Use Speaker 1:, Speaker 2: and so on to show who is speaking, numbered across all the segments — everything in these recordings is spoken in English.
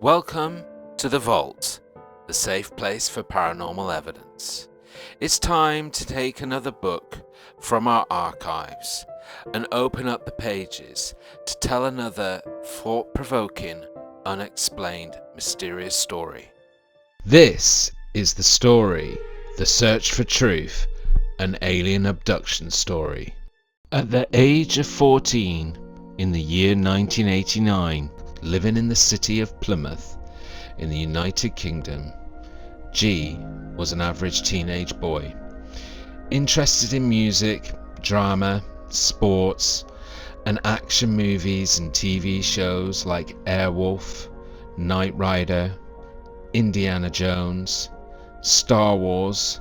Speaker 1: Welcome to the Vault, the safe place for paranormal evidence. It's time to take another book from our archives and open up the pages to tell another thought-provoking, unexplained, mysterious story. This is the story, The Search for Truth, an alien abduction story. At the age of 14, in the year 1989, living in the city of Plymouth, in the United Kingdom, G was an average teenage boy, interested in music, drama, sports, and action movies and TV shows like Airwolf, Knight Rider, Indiana Jones, Star Wars,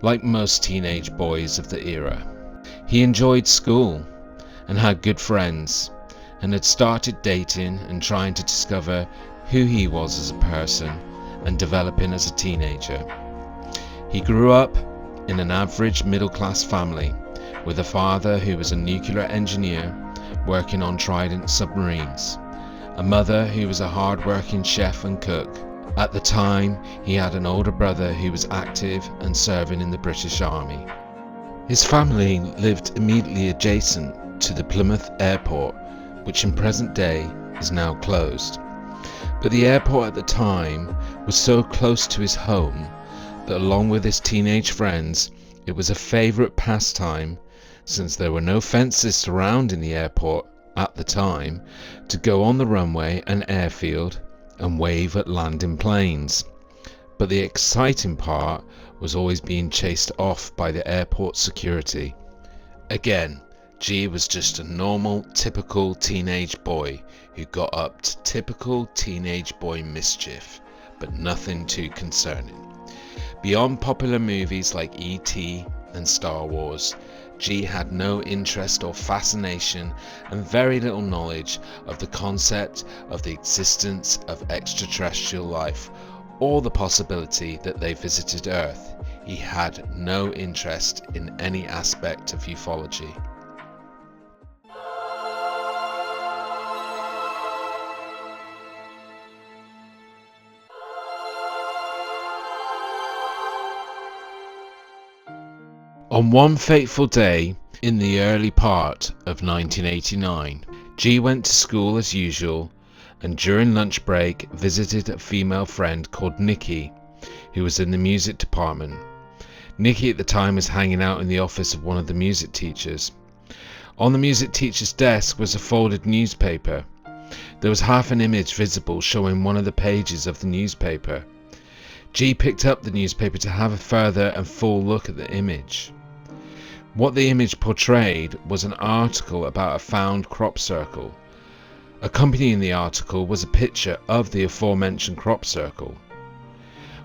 Speaker 1: like most teenage boys of the era. He enjoyed school and had good friends, and had started dating and trying to discover who he was as a person and developing as a teenager. He grew up in an average middle-class family with a father who was a nuclear engineer working on Trident submarines, a mother who was a hard-working chef and cook. At the time, he had an older brother who was active and serving in the British Army. His family lived immediately adjacent to the Plymouth Airport, which in present day is now closed. But the airport at the time was so close to his home that along with his teenage friends, it was a favourite pastime, since there were no fences surrounding the airport at the time, to go on the runway and airfield and wave at landing planes. But the exciting part was always being chased off by the airport security. Again, G was just a normal, typical teenage boy who got up to typical teenage boy mischief, but nothing too concerning. Beyond popular movies like E.T. and Star Wars, G had no interest or fascination and very little knowledge of the concept of the existence of extraterrestrial life or the possibility that they visited Earth. He had no interest in any aspect of ufology. On one fateful day in the early part of 1989, G went to school as usual, and during lunch break visited a female friend called Nikki, who was in the music department. Nikki at the time was hanging out in the office of one of the music teachers. On the music teacher's desk was a folded newspaper. There was half an image visible showing one of the pages of the newspaper. G picked up the newspaper to have a further and full look at the image. What the image portrayed was an article about a found crop circle. Accompanying the article was a picture of the aforementioned crop circle.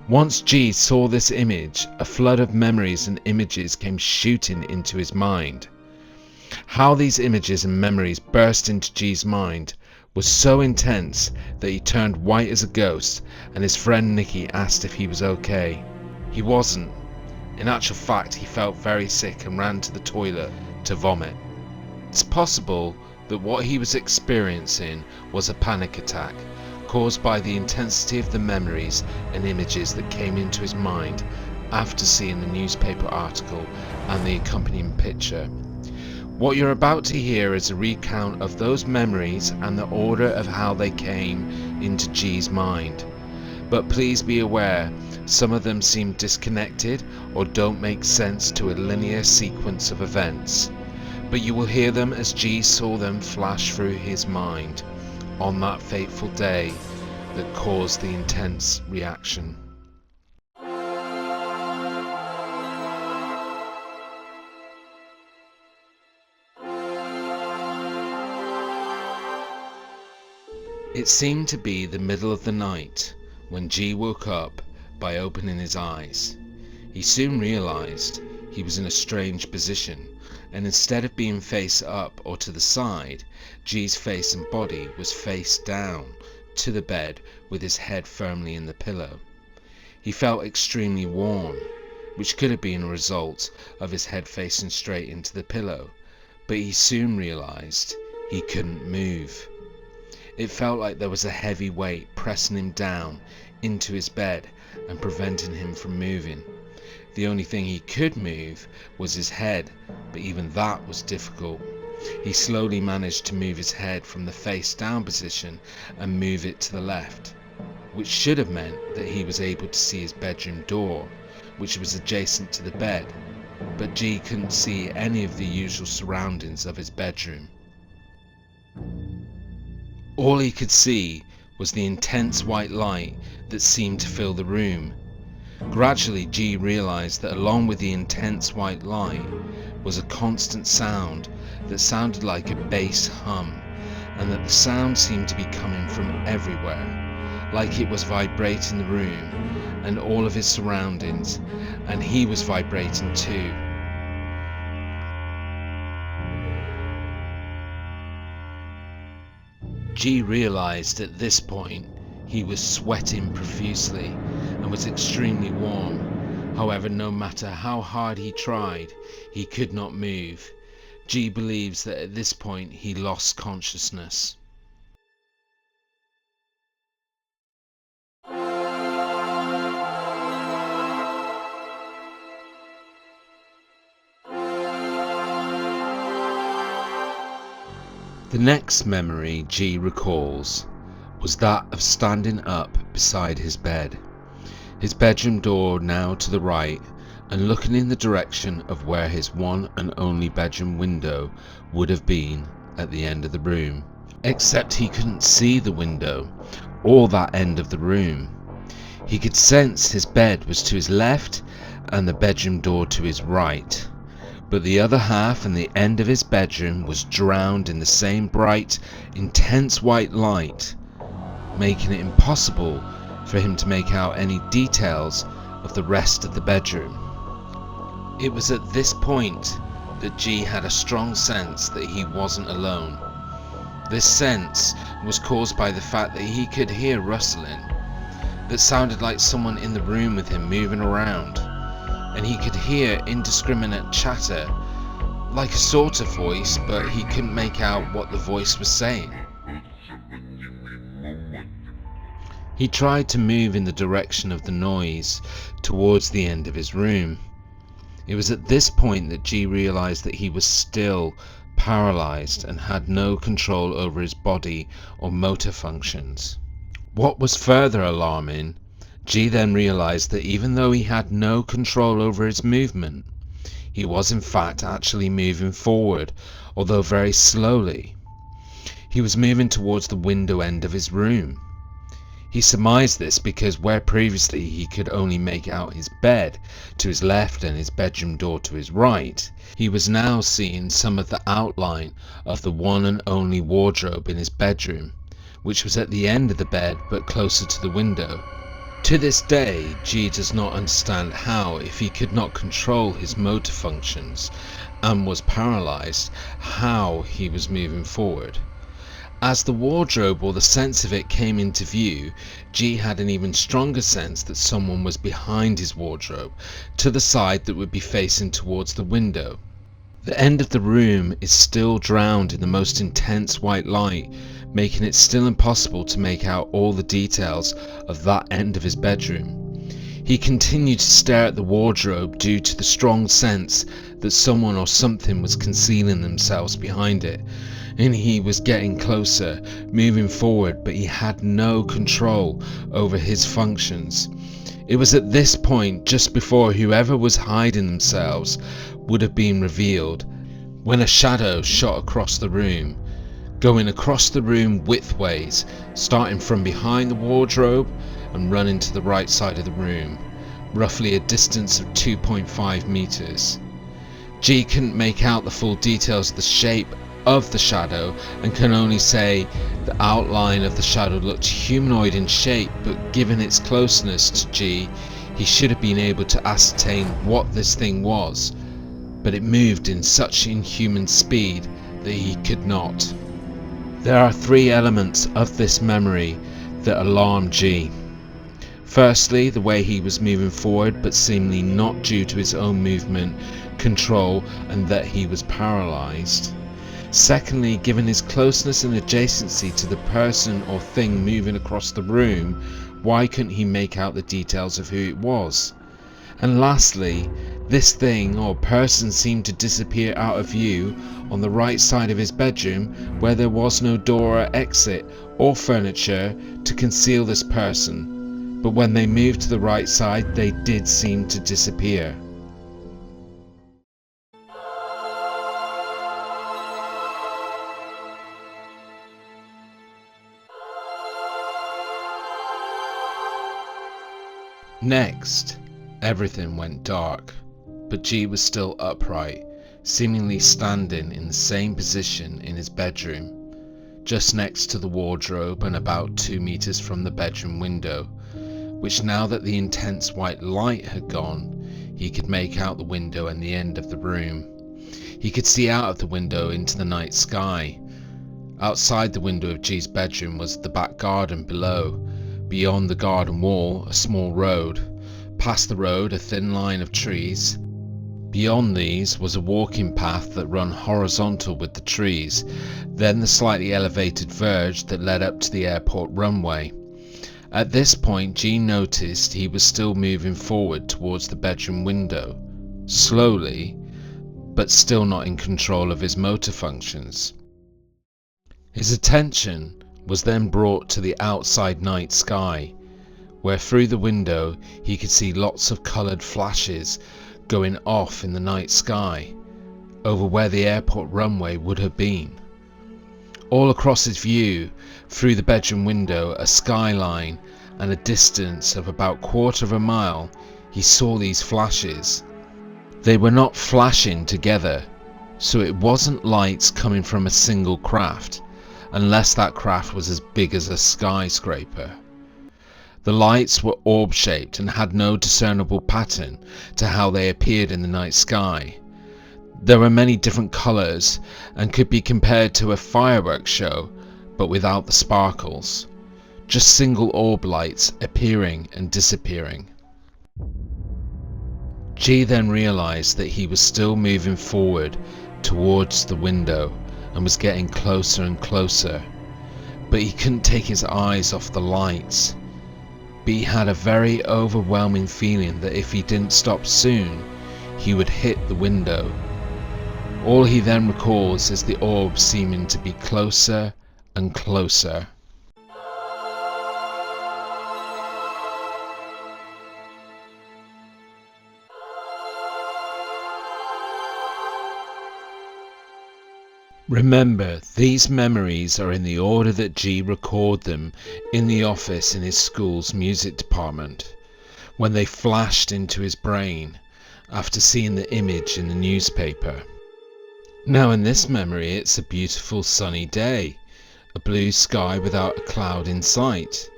Speaker 1: Once G saw this image, a flood of memories and images came shooting into his mind. How these images and memories burst into G's mind was so intense that he turned white as a ghost, and his friend Nikki asked if he was okay. He wasn't. In actual fact, he felt very sick and ran to the toilet to vomit. It's possible that what he was experiencing was a panic attack caused by the intensity of the memories and images that came into his mind after seeing the newspaper article and the accompanying picture. What you're about to hear is a recount of those memories and the order of how they came into G's mind. But please be aware, some of them seem disconnected or don't make sense to a linear sequence of events. But you will hear them as G saw them flash through his mind on that fateful day that caused the intense reaction. It seemed to be the middle of the night when G woke up by opening his eyes. He soon realized he was in a strange position, and instead of being face up or to the side, G's face and body was face down to the bed with his head firmly in the pillow. He felt extremely warm, which could have been a result of his head facing straight into the pillow, but he soon realized he couldn't move. It felt like there was a heavy weight pressing him down into his bed and preventing him from moving. The only thing he could move was his head, but even that was difficult. He slowly managed to move his head from the face down position and move it to the left, which should have meant that he was able to see his bedroom door, which was adjacent to the bed, but G couldn't see any of the usual surroundings of his bedroom. All he could see was the intense white light that seemed to fill the room. Gradually, G realized that along with the intense white light was a constant sound that sounded like a bass hum, and that the sound seemed to be coming from everywhere, like it was vibrating the room and all of his surroundings, and he was vibrating too. G realized at this point he was sweating profusely and was extremely warm. However, no matter how hard he tried, he could not move. G believes that at this point he lost consciousness. The next memory G recalls was that of standing up beside his bed, his bedroom door now to the right, and looking in the direction of where his one and only bedroom window would have been at the end of the room. Except he couldn't see the window or that end of the room. He could sense his bed was to his left and the bedroom door to his right, but the other half and the end of his bedroom was drowned in the same bright, intense white light, making it impossible for him to make out any details of the rest of the bedroom. It was at this point that G had a strong sense that he wasn't alone. This sense was caused by the fact that he could hear rustling that sounded like someone in the room with him moving around, and he could hear indiscriminate chatter, like a sort of voice, but he couldn't make out what the voice was saying. He tried to move in the direction of the noise towards the end of his room. It was at this point that G realized that he was still paralyzed and had no control over his body or motor functions. What was further alarming, G then realized that even though he had no control over his movement, he was in fact actually moving forward, although very slowly. He was moving towards the window end of his room. He surmised this because where previously he could only make out his bed to his left and his bedroom door to his right, he was now seeing some of the outline of the one and only wardrobe in his bedroom, which was at the end of the bed but closer to the window. To this day, G does not understand how, if he could not control his motor functions and was paralyzed, how he was moving forward. As the wardrobe or the sense of it came into view, G had an even stronger sense that someone was behind his wardrobe, to the side that would be facing towards the window. The end of the room is still drowned in the most intense white light, making it still impossible to make out all the details of that end of his bedroom. He continued to stare at the wardrobe due to the strong sense that someone or something was concealing themselves behind it, and he was getting closer, moving forward, but he had no control over his functions. It was at this point, just before whoever was hiding themselves would have been revealed, when a shadow shot across the room, going across the room widthways, starting from behind the wardrobe and running to the right side of the room, roughly a distance of 2.5 meters. G couldn't make out the full details of the shape of the shadow and can only say the outline of the shadow looked humanoid in shape, but given its closeness to G, he should have been able to ascertain what this thing was, but it moved in such inhuman speed that he could not. There are three elements of this memory that alarm G. Firstly, the way he was moving forward, but seemingly not due to his own movement, control, and that he was paralyzed. Secondly, given his closeness and adjacency to the person or thing moving across the room, why couldn't he make out the details of who it was? And lastly, this thing or person seemed to disappear out of view on the right side of his bedroom, where there was no door or exit or furniture to conceal this person. But when they moved to the right side, they did seem to disappear. Next, everything went dark, but G was still upright, seemingly standing in the same position in his bedroom, just next to the wardrobe and about 2 meters from the bedroom window, which, now that the intense white light had gone, he could make out the window and the end of the room. He could see out of the window into the night sky. Outside the window of G's bedroom was the back garden below. Beyond the garden wall, a small road. Past the road, a thin line of trees. Beyond these was a walking path that ran horizontal with the trees, then the slightly elevated verge that led up to the airport runway. At this point, G noticed he was still moving forward towards the bedroom window, slowly, but still not in control of his motor functions. His attention was then brought to the outside night sky, where through the window he could see lots of coloured flashes going off in the night sky, over where the airport runway would have been. All across his view, through the bedroom window, a skyline and a distance of about 1/4 of a mile, he saw these flashes. They were not flashing together, so it wasn't lights coming from a single craft, unless that craft was as big as a skyscraper. The lights were orb-shaped and had no discernible pattern to how they appeared in the night sky. There were many different colours and could be compared to a fireworks show, but without the sparkles. Just single orb lights appearing and disappearing. G then realised that he was still moving forward towards the window and was getting closer and closer, but he couldn't take his eyes off the lights. But he had a very overwhelming feeling that if he didn't stop soon, he would hit the window. All he then recalls is the orb seeming to be closer and closer. Remember, these memories are in the order that G recorded them in the office in his school's music department, when they flashed into his brain after seeing the image in the newspaper. Now in this memory it's a beautiful sunny day, a blue sky without a cloud in sight.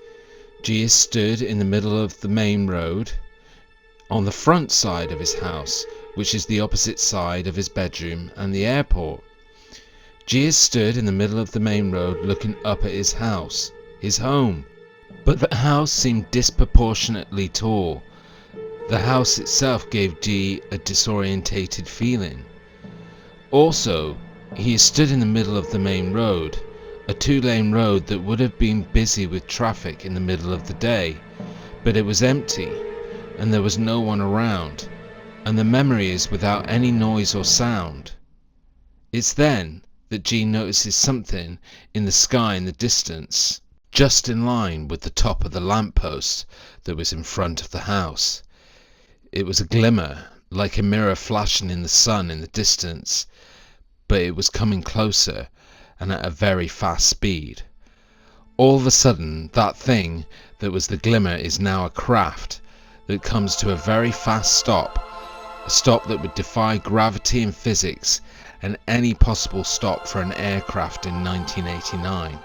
Speaker 1: G is stood in the middle of the main road, on the front side of his house, which is the opposite side of his bedroom and the airport. G is stood in the middle of the main road looking up at his house, his home. But the house seemed disproportionately tall. The house itself gave G a disorientated feeling. Also, he is stood in the middle of the main road, a 2-lane road that would have been busy with traffic in the middle of the day, but it was empty, and there was no one around, and the memory is without any noise or sound. It's then that G notices something in the sky in the distance, just in line with the top of the lamppost that was in front of the house. It was a glimmer, like a mirror flashing in the sun in the distance, but it was coming closer and at a very fast speed. All of a sudden, that thing that was the glimmer is now a craft that comes to a very fast stop, a stop that would defy gravity and physics and any possible stop for an aircraft in 1989.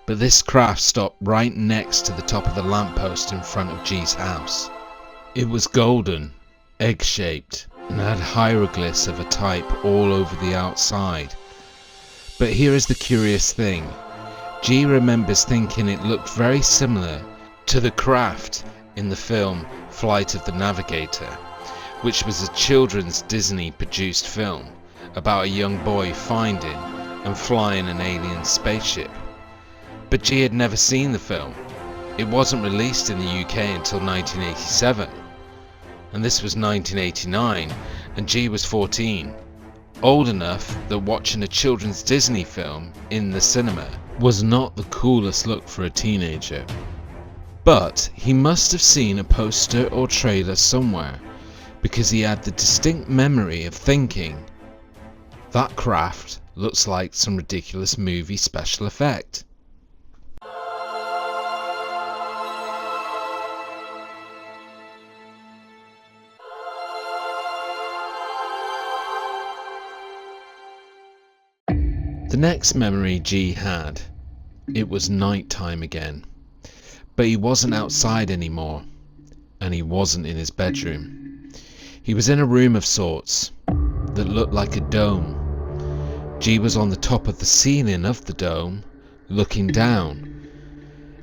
Speaker 1: But this craft stopped right next to the top of the lamppost in front of G's house. It was golden, egg-shaped, and had hieroglyphs of a type all over the outside. But here is the curious thing. G remembers thinking it looked very similar to the craft in the film Flight of the Navigator, which was a children's Disney-produced film, about a young boy finding and flying an alien spaceship. But G had never seen the film. It wasn't released in the UK until 1987, and this was 1989, and G was 14, old enough that watching a children's Disney film in the cinema was not the coolest look for a teenager. But he must have seen a poster or trailer somewhere, because he had the distinct memory of thinking, that craft looks like some ridiculous movie special effect. The next memory G had, it was night time again, but he wasn't outside anymore, and he wasn't in his bedroom. He was in a room of sorts that looked like a dome. G was on the top of the ceiling of the dome, looking down.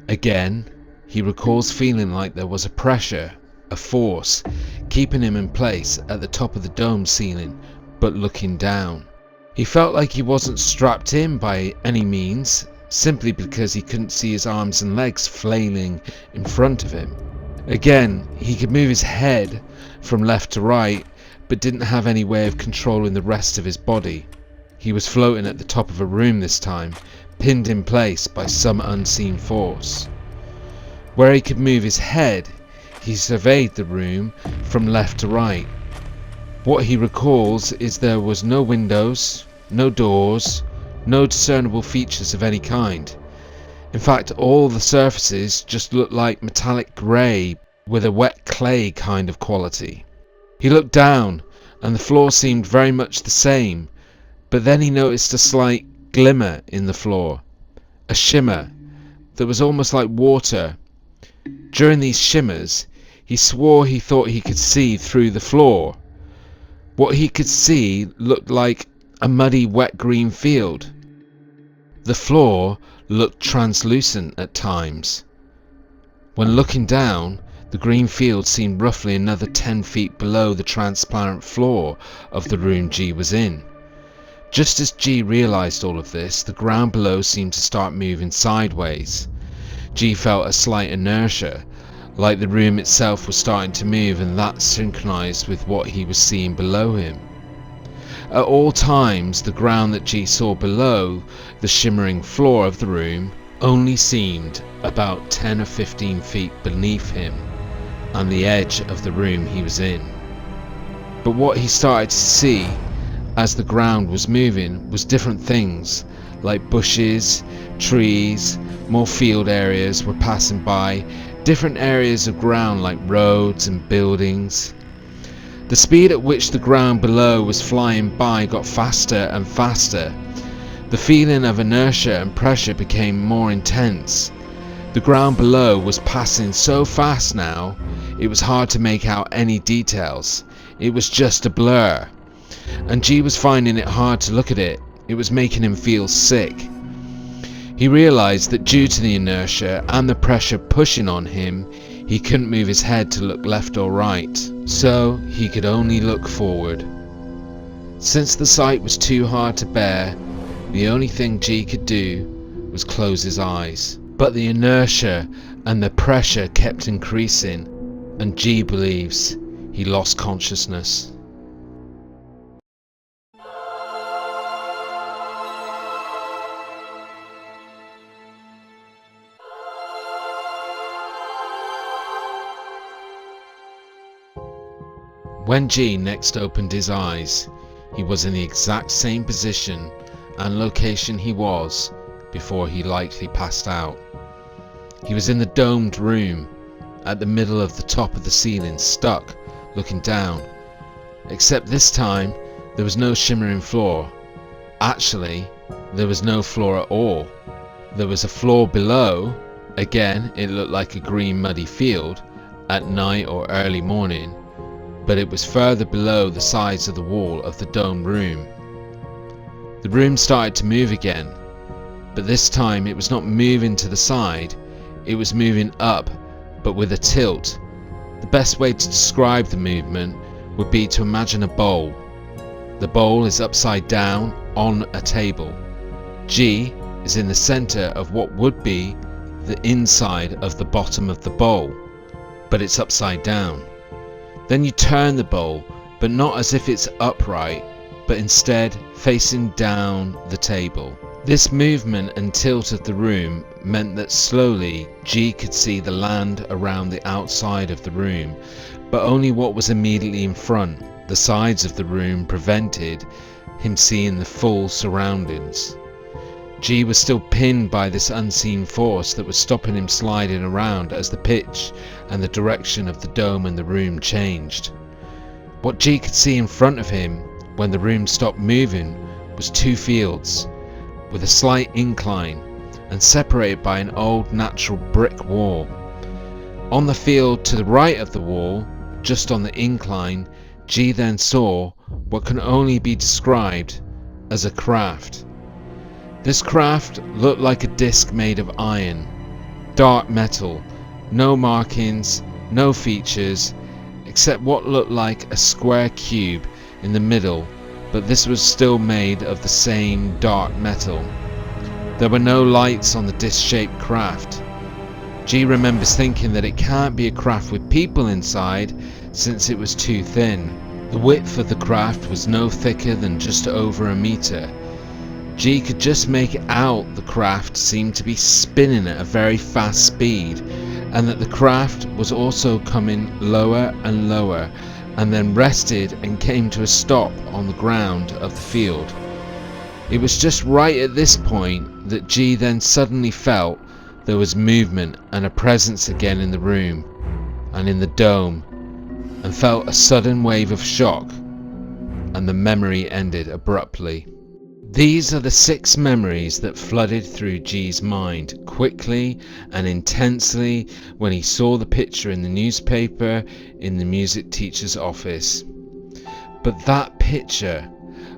Speaker 1: Again, he recalls feeling like there was a pressure, a force, keeping him in place at the top of the dome ceiling, but looking down. He felt like he wasn't strapped in by any means, simply because he couldn't see his arms and legs flailing in front of him. Again, he could move his head from left to right, but didn't have any way of controlling the rest of his body. He was floating at the top of a room this time, pinned in place by some unseen force. Where he could move his head, he surveyed the room from left to right. What he recalls is there was no windows, no doors, no discernible features of any kind. In fact, all the surfaces just looked like metallic grey with a wet clay kind of quality. He looked down, and the floor seemed very much the same, but then he noticed a slight glimmer in the floor, a shimmer that was almost like water. During these shimmers, he swore he thought he could see through the floor. What he could see looked like a muddy, wet green field. The floor looked translucent at times. When looking down, the green field seemed roughly another 10 feet below the transparent floor of the room G was in. Just as G realised all of this, the ground below seemed to start moving sideways. G felt a slight inertia, like the room itself was starting to move, and that synchronized with what he was seeing below him. At all times, the ground that G saw below the shimmering floor of the room only seemed about 10 or 15 feet beneath him and the edge of the room he was in. But what he started to see as the ground was moving was different things, like bushes, trees, more field areas were passing by, different areas of ground like roads and buildings. The speed at which the ground below was flying by got faster and faster. The feeling of inertia and pressure became more intense. The ground below was passing so fast now, it was hard to make out any details. It was just a blur. And G was finding it hard to look at it. It was making him feel sick. He realised that due to the inertia and the pressure pushing on him, he couldn't move his head to look left or right, so he could only look forward. Since the sight was too hard to bear, the only thing G could do was close his eyes. But the inertia and the pressure kept increasing, and G believes he lost consciousness. When G next opened his eyes, he was in the exact same position and location he was before he likely passed out. He was in the domed room, at the middle of the top of the ceiling, stuck, looking down. Except this time, there was no shimmering floor. Actually, there was no floor at all. There was a floor below. Again, it looked like a green muddy field at night or early morning, but it was further below the sides of the wall of the domed room. The room started to move again, but this time it was not moving to the side, it was moving up, but with a tilt. The best way to describe the movement would be to imagine a bowl. The bowl is upside down on a table. G is in the center of what would be the inside of the bottom of the bowl, but it's upside down. Then you turn the bowl, but not as if it's upright, but instead facing down the table. This movement and tilt of the room meant that slowly G could see the land around the outside of the room, but only what was immediately in front. The sides of the room prevented him seeing the full surroundings. G was still pinned by this unseen force that was stopping him sliding around as the pitch and the direction of the dome and the room changed. What G could see in front of him when the room stopped moving was two fields with a slight incline and separated by an old natural brick wall. On the field to the right of the wall, just on the incline, G then saw what can only be described as a craft. This craft looked like a disc made of iron, dark metal, no markings, no features, except what looked like a square cube in the middle, but this was still made of the same dark metal. There were no lights on the disc-shaped craft. G remembers thinking that it can't be a craft with people inside since it was too thin. The width of the craft was no thicker than just over a meter. G could just make out the craft seemed to be spinning at a very fast speed, and that the craft was also coming lower and lower, and then rested and came to a stop on the ground of the field. It was just right at this point that G then suddenly felt there was movement and a presence again in the room and in the dome, and felt a sudden wave of shock, and the memory ended abruptly. These are the 6 memories that flooded through G's mind quickly and intensely when he saw the picture in the newspaper in the music teacher's office. But that picture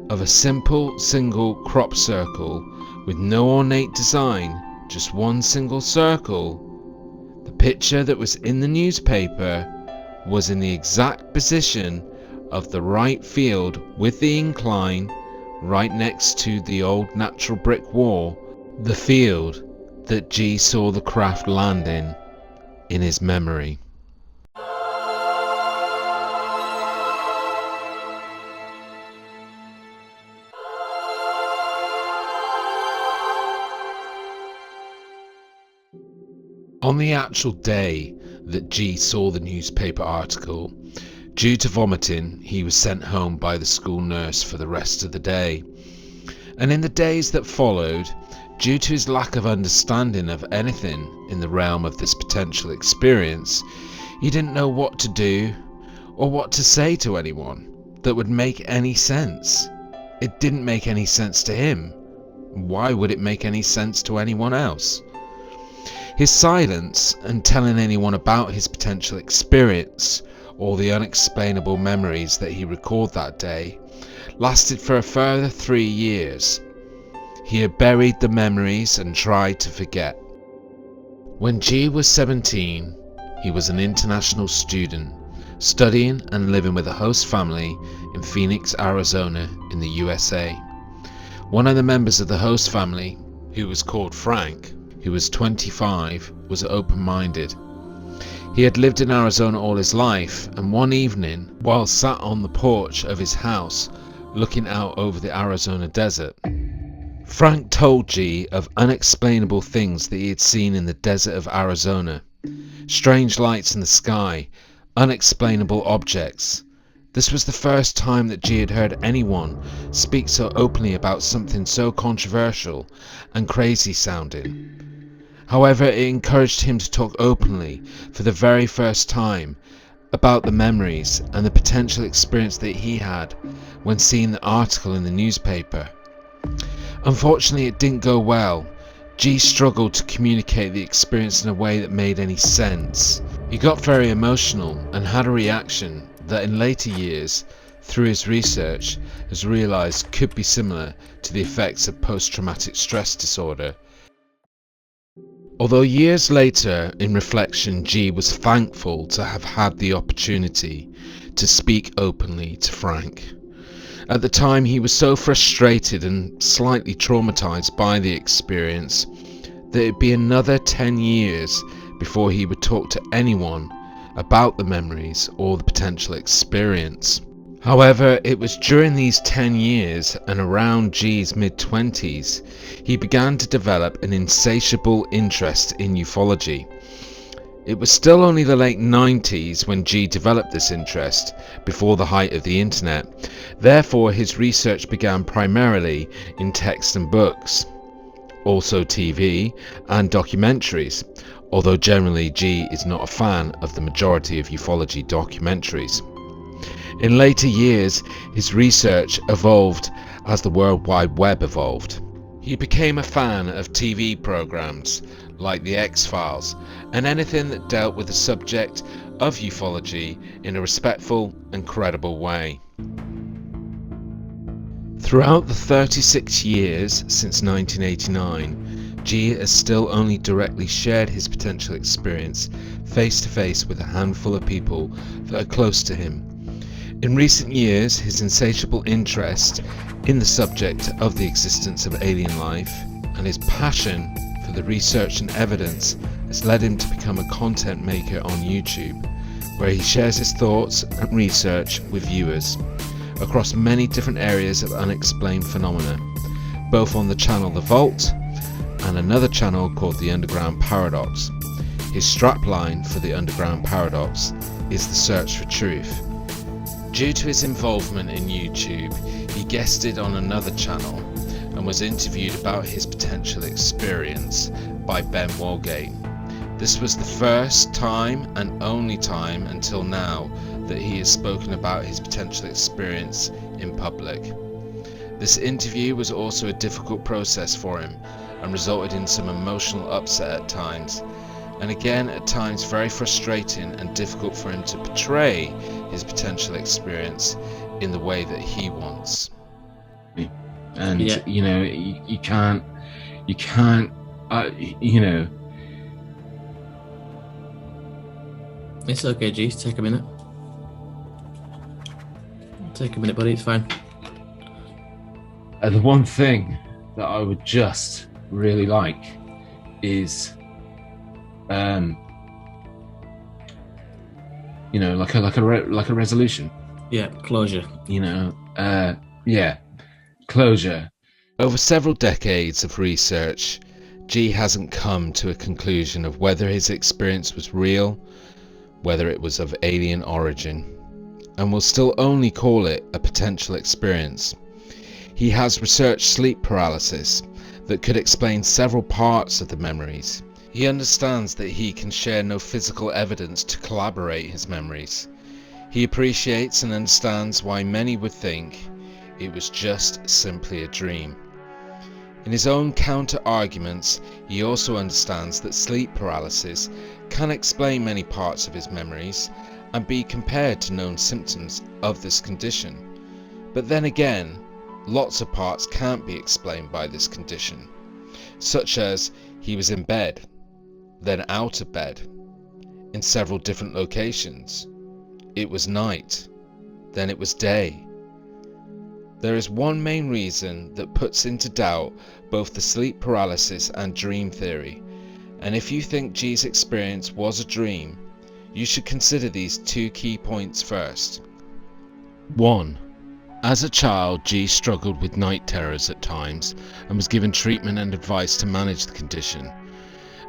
Speaker 1: of a simple single crop circle with no ornate design, just one single circle, the picture that was in the newspaper was in the exact position of the right field with the incline right next to the old natural brick wall, the field that G saw the craft land in his memory. On the actual day that G saw the newspaper article, due to vomiting, he was sent home by the school nurse for the rest of the day. And in the days that followed, due to his lack of understanding of anything in the realm of this potential experience, he didn't know what to do or what to say to anyone that would make any sense. It didn't make any sense to him. Why would it make any sense to anyone else? His silence and telling anyone about his potential experience or the unexplainable memories that he recalled that day lasted for a further 3 years. He had buried the memories and tried to forget. When G was 17, he was an international student, studying and living with a host family in Phoenix, Arizona in the USA. One of the members of the host family, who was called Frank, who was 25, was open-minded. He had lived in Arizona all his life, and one evening, while sat on the porch of his house looking out over the Arizona desert, Frank told G of unexplainable things that he had seen in the desert of Arizona. Strange lights in the sky, unexplainable objects. This was the first time that G had heard anyone speak so openly about something so controversial and crazy sounding. However, it encouraged him to talk openly for the very first time about the memories and the potential experience that he had when seeing the article in the newspaper. Unfortunately, it didn't go well. G struggled to communicate the experience in a way that made any sense. He got very emotional and had a reaction that in later years, through his research, has realized could be similar to the effects of post-traumatic stress disorder. Although years later, in reflection, G was thankful to have had the opportunity to speak openly to Frank. At the time, he was so frustrated and slightly traumatized by the experience that it'd be another 10 years before he would talk to anyone about the memories or the potential experience. However, it was during these 10 years and around G's mid-20s, he began to develop an insatiable interest in ufology. It was still only the late 90s when G developed this interest, before the height of the internet. Therefore, his research began primarily in text and books, also TV and documentaries, although generally G is not a fan of the majority of ufology documentaries. In later years, his research evolved as the World Wide Web evolved. He became a fan of TV programs like The X-Files and anything that dealt with the subject of ufology in a respectful and credible way. Throughout the 36 years since 1989, G has still only directly shared his potential experience face to face with a handful of people that are close to him. In recent years, his insatiable interest in the subject of the existence of alien life and his passion for the research and evidence has led him to become a content maker on YouTube, where he shares his thoughts and research with viewers across many different areas of unexplained phenomena, both on the channel The Vault and another channel called The Underground Paradox. His strapline for The Underground Paradox is The Search for Truth. Due to his involvement in YouTube, he guested on another channel and was interviewed about his potential experience by Ben Walgate. This was the first time and only time until now that he has spoken about his potential experience in public. This interview was also a difficult process for him and resulted in some emotional upset at times, and again at times very frustrating and difficult for him to portray his potential experience in the way that he wants. And you know, you can't you know.
Speaker 2: It's okay, G, take a minute. Take a minute, buddy, it's fine.
Speaker 1: The one thing that I would just really like is you know, like a resolution.
Speaker 2: Yeah, closure.
Speaker 1: You know, yeah, closure. Over several decades of research, G hasn't come to a conclusion of whether his experience was real, whether it was of alien origin, and will still only call it a potential experience. He has researched sleep paralysis that could explain several parts of the memories. He understands that he can share no physical evidence to corroborate his memories. He appreciates and understands why many would think it was just simply a dream. In his own counter-arguments, he also understands that sleep paralysis can explain many parts of his memories and be compared to known symptoms of this condition. But then again, lots of parts can't be explained by this condition, such as he was in bed, then out of bed, in several different locations. It was night, then it was day. There is one main reason that puts into doubt both the sleep paralysis and dream theory, and if you think G's experience was a dream, you should consider these two key points first. 1. As a child, G struggled with night terrors at times and was given treatment and advice to manage the condition.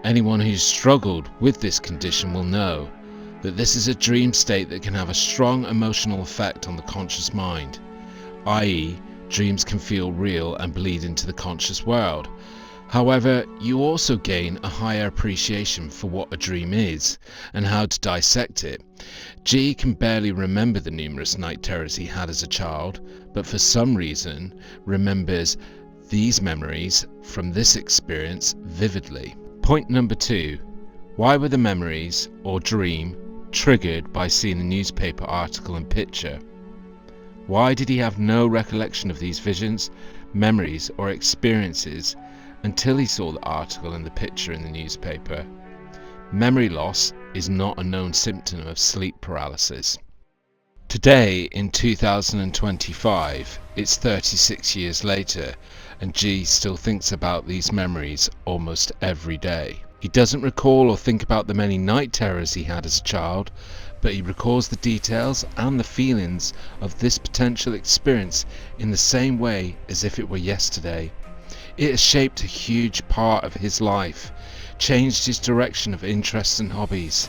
Speaker 1: Anyone who's struggled with this condition will know that this is a dream state that can have a strong emotional effect on the conscious mind, i.e., dreams can feel real and bleed into the conscious world. However, you also gain a higher appreciation for what a dream is and how to dissect it. G can barely remember the numerous night terrors he had as a child, but for some reason remembers these memories from this experience vividly. Point number 2. Why were the memories, or dream, triggered by seeing the newspaper article and picture? Why did he have no recollection of these visions, memories, or experiences until he saw the article and the picture in the newspaper? Memory loss is not a known symptom of sleep paralysis. Today, in 2025, it's 36 years later, and G still thinks about these memories almost every day. He doesn't recall or think about the many night terrors he had as a child, but he recalls the details and the feelings of this potential experience in the same way as if it were yesterday. It has shaped a huge part of his life, changed his direction of interests and hobbies,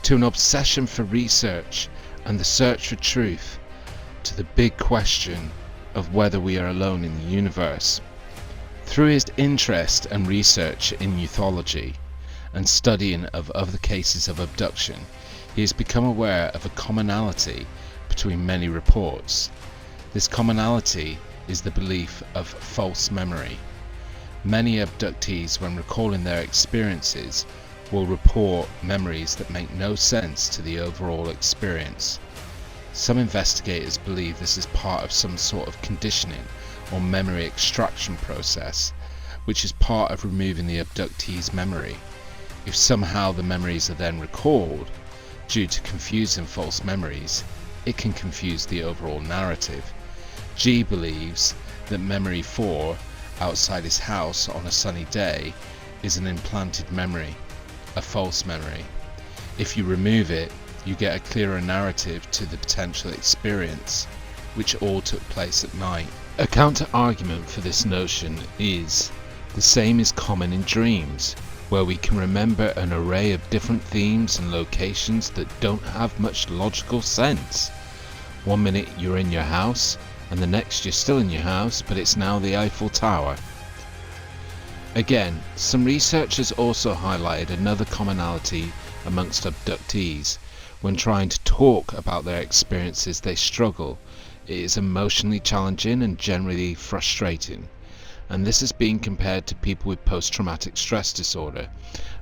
Speaker 1: to an obsession for research and the search for truth, to the big question of whether we are alone in the universe. Through his interest and research in ufology and studying of other cases of abduction, he has become aware of a commonality between many reports. This commonality is the belief of false memory. Many abductees, when recalling their experiences, will report memories that make no sense to the overall experience. Some investigators believe this is part of some sort of conditioning or memory extraction process, which is part of removing the abductee's memory. If somehow the memories are then recalled, due to confusing false memories, it can confuse the overall narrative. G believes that memory 4 outside his house on a sunny day is an implanted memory, a false memory. If you remove it, you get a clearer narrative to the potential experience, which all took place at night. A counter-argument for this notion is the same is common in dreams, where we can remember an array of different themes and locations that don't have much logical sense. One minute you're in your house, and the next you're still in your house, but it's now the Eiffel Tower. Again, some researchers also highlighted another commonality amongst abductees. When trying to talk about their experiences, they struggle. It is emotionally challenging and generally frustrating. And this is being compared to people with post-traumatic stress disorder,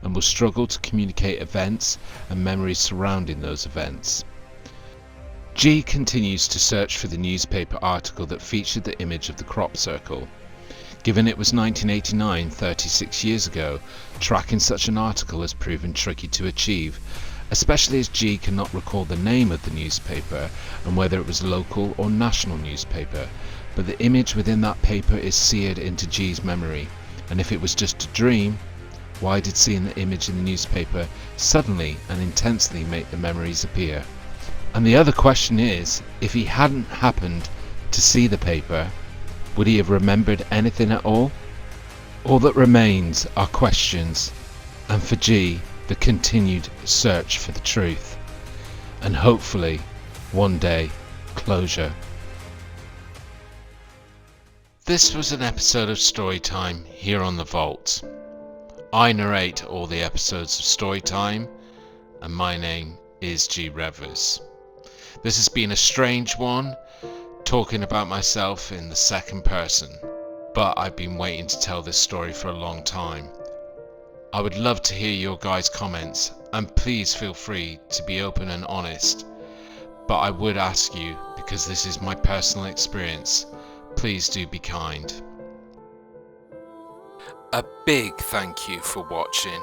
Speaker 1: and will struggle to communicate events and memories surrounding those events. G continues to search for the newspaper article that featured the image of the crop circle. Given it was 1989, 36 years ago, tracking such an article has proven tricky to achieve, especially as G cannot recall the name of the newspaper and whether it was local or national newspaper, but the image within that paper is seared into G's memory, and if it was just a dream, why did seeing the image in the newspaper suddenly and intensely make the memories appear? And the other question is, if he hadn't happened to see the paper, would he have remembered anything at all? All that remains are questions, and for G, the continued search for the truth, and hopefully, one day, closure. This was an episode of Storytime here on The Vault. I narrate all the episodes of Storytime, and my name is G. Revers. This has been a strange one, talking about myself in the second person, but I've been waiting to tell this story for a long time. I would love to hear your guys' comments, and please feel free to be open and honest, but I would ask you, because this is my personal experience, please do be kind. A big thank you for watching.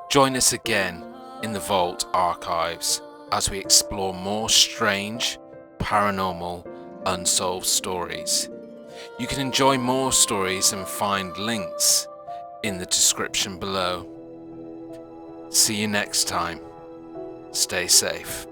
Speaker 1: Join us again in the Vault archives as we explore more strange, paranormal, unsolved stories. You can enjoy more stories and find links in the description below. See you next time. Stay safe.